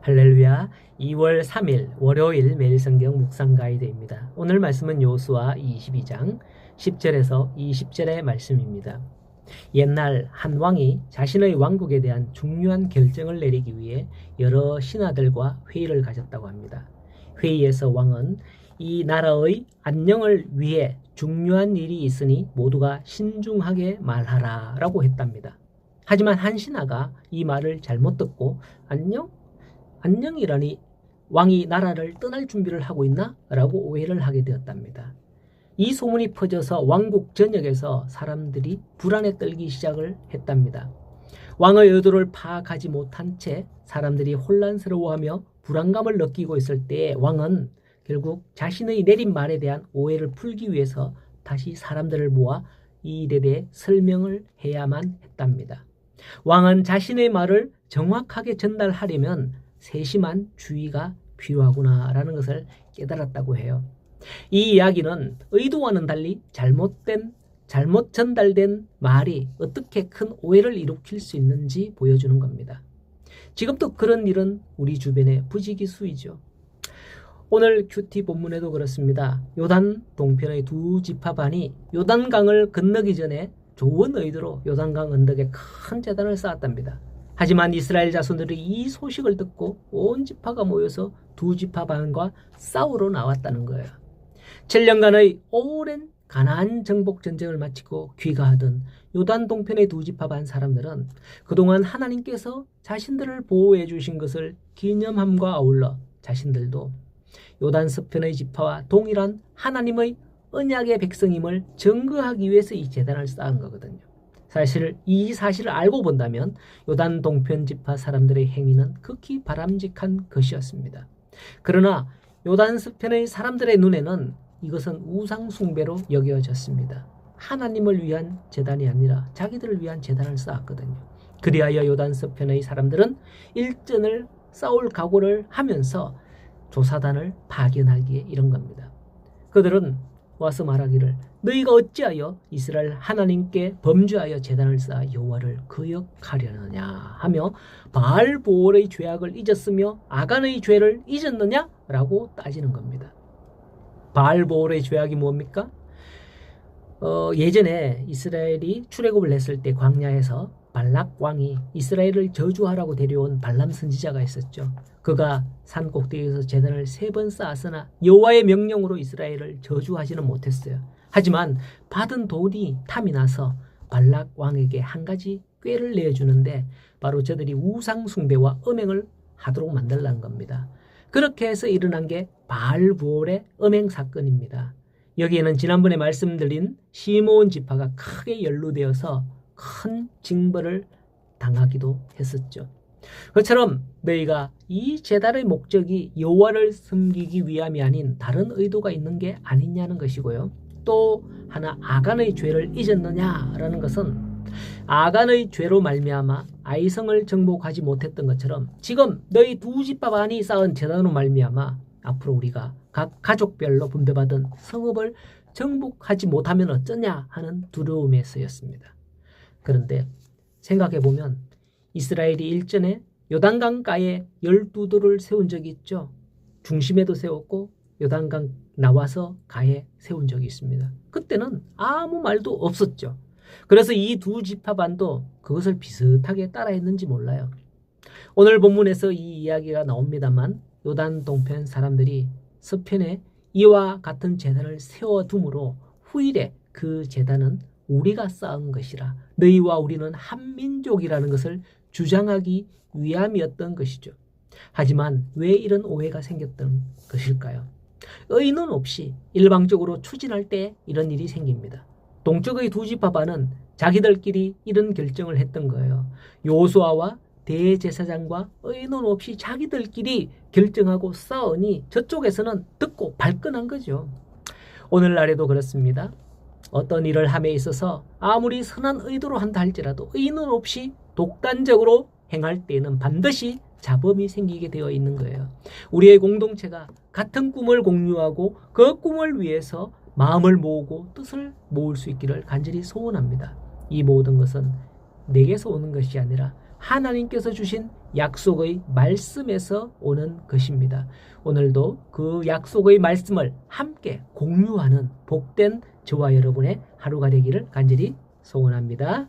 할렐루야. 2월 3일 월요일 매일성경 묵상 가이드입니다. 오늘 말씀은 여호수아 22장 10절에서 20절의 말씀입니다. 옛날 한 왕이 자신의 왕국에 대한 중요한 결정을 내리기 위해 여러 신하들과 회의를 가졌다고 합니다. 회의에서 왕은 이 나라의 안녕을 위해 중요한 일이 있으니 모두가 신중하게 말하라 라고 했답니다. 하지만 한 신하가 이 말을 잘못 듣고 안녕이라니 왕이 나라를 떠날 준비를 하고 있나? 라고 오해를 하게 되었답니다. 이 소문이 퍼져서 왕국 전역에서 사람들이 불안에 떨기 시작을 했답니다. 왕의 의도를 파악하지 못한 채 사람들이 혼란스러워하며 불안감을 느끼고 있을 때 왕은 결국 자신의 내린 말에 대한 오해를 풀기 위해서 다시 사람들을 모아 이 일에 대해 설명을 해야만 했답니다. 왕은 자신의 말을 정확하게 전달하려면 세심한 주의가 필요하구나라는 것을 깨달았다고 해요. 이 이야기는 의도와는 달리 잘못 전달된 말이 어떻게 큰 오해를 일으킬 수 있는지 보여주는 겁니다. 지금도 그런 일은 우리 주변에 부지기수이죠. 오늘 큐티 본문에도 그렇습니다. 요단 동편의 두 지파반이 요단강을 건너기 전에 좋은 의도로 요단강 언덕에 큰 제단을 쌓았답니다. 하지만 이스라엘 자손들이 이 소식을 듣고 온 지파가 모여서 두 지파반과 싸우러 나왔다는 거예요. 7년간의 오랜 가나안 정복 전쟁을 마치고 귀가하던 요단 동편의 두 지파반 사람들은 그동안 하나님께서 자신들을 보호해 주신 것을 기념함과 아울러 자신들도 요단 서편의 지파와 동일한 하나님의 언약의 백성임을 증거하기 위해서 이 제단을 쌓은 거거든요. 사실 이 사실을 알고 본다면 요단 동편 지파 사람들의 행위는 극히 바람직한 것이었습니다. 그러나 요단 서편의 사람들의 눈에는 이것은 우상 숭배로 여겨졌습니다. 하나님을 위한 제단이 아니라 자기들을 위한 제단을 쌓았거든요. 그리하여 요단 서편의 사람들은 일전을 싸울 각오를 하면서 조사단을 파견하기에 이른 겁니다. 그들은 와서 말하기를 너희가 어찌하여 이스라엘 하나님께 범죄하여 제단을 쌓아 여호와를 거역하려느냐 하며 바알보올의 죄악을 잊었으며 아간의 죄를 잊었느냐? 라고 따지는 겁니다. 바알보올의 죄악이 뭡니까? 예전에 이스라엘이 출애굽을 했을 때 광야에서 발락 왕이 이스라엘을 저주하라고 데려온 발람 선지자가 있었죠. 그가 산 꼭대기에서 제단을 3번 쌓았으나 여호와의 명령으로 이스라엘을 저주하지는 못했어요. 하지만 받은 돈이 탐이 나서 발락 왕에게 한 가지 꾀를 내주는데 바로 저들이 우상 숭배와 음행을 하도록 만들라는 겁니다. 그렇게 해서 일어난 게 바알부올의 음행 사건입니다. 여기에는 지난번에 말씀드린 시므온 지파가 크게 연루되어서 큰 징벌을 당하기도 했었죠. 그처럼 너희가 이 제단의 목적이 여호와를 섬기기 위함이 아닌 다른 의도가 있는 게 아니냐는 것이고요. 또 하나 아간의 죄를 잊었느냐라는 것은 아간의 죄로 말미암아 아이성을 정복하지 못했던 것처럼 지금 너희 두 지파반이 쌓은 제단으로 말미암아 앞으로 우리가 각 가족별로 분배받은 성읍을 정복하지 못하면 어쩌냐 하는 두려움에서였습니다. 그런데 생각해보면 이스라엘이 일전에 요단강가에 12돌을 세운 적이 있죠. 중심에도 세웠고 요단강 나와서 가에 세운 적이 있습니다. 그때는 아무 말도 없었죠. 그래서 이 두 지파반도 그것을 비슷하게 따라했는지 몰라요. 오늘 본문에서 이 이야기가 나옵니다만 요단 동편 사람들이 서편에 이와 같은 제단을 세워둠으로 후일에 그 제단은 우리가 쌓은 것이라 너희와 우리는 한 민족이라는 것을 주장하기 위함이었던 것이죠. 하지만 왜 이런 오해가 생겼던 것일까요? 의논 없이 일방적으로 추진할 때 이런 일이 생깁니다. 동쪽의 두 지파반은 자기들끼리 이런 결정을 했던 거예요. 여호수아와 대제사장과 의논 없이 자기들끼리 결정하고 싸우니 저쪽에서는 듣고 발끈한 거죠. 오늘날에도 그렇습니다. 어떤 일을 함에 있어서 아무리 선한 의도로 한다 할지라도 의논 없이 독단적으로 행할 때에는 반드시 잡음이 생기게 되어 있는 거예요. 우리의 공동체가 같은 꿈을 공유하고 그 꿈을 위해서 마음을 모으고 뜻을 모을 수 있기를 간절히 소원합니다. 이 모든 것은 내게서 오는 것이 아니라 하나님께서 주신 약속의 말씀에서 오는 것입니다. 오늘도 그 약속의 말씀을 함께 공유하는 복된 저와 여러분의 하루가 되기를 간절히 소원합니다.